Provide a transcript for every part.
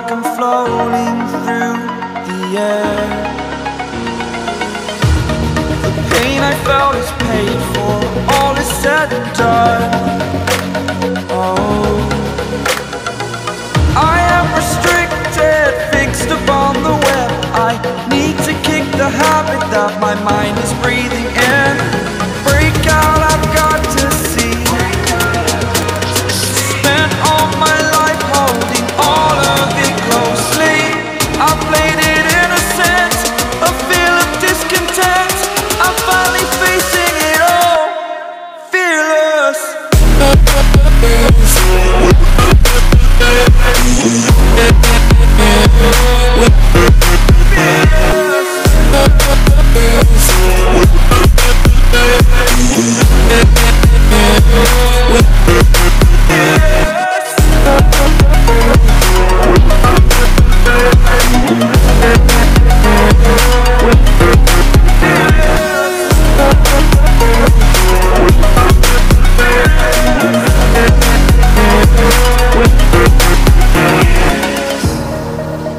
like I'm floating through the air. The pain I felt is paid for, all is said and done. Oh, I am restricted, fixed upon the web. I need to kick the habit that my mind is breathing in. Break out, I've got to see. Spent all my life holding all of it closely. I played it innocent, a feel of discontent. I'm finally facing it all, fearless.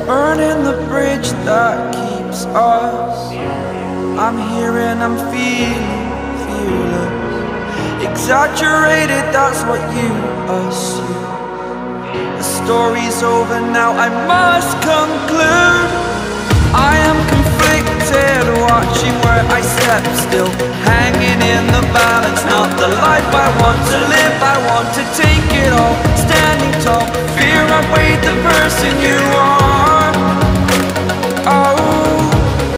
Burning the bridge that keeps us. I'm here and I'm feeling fearless. Exaggerated, that's what you assume. The story's over now, I must conclude. I am conflicted, watching where I step still, hanging in the balance. Not the life I want to live, I want to take it all. Standing tall, fear I weighed the person you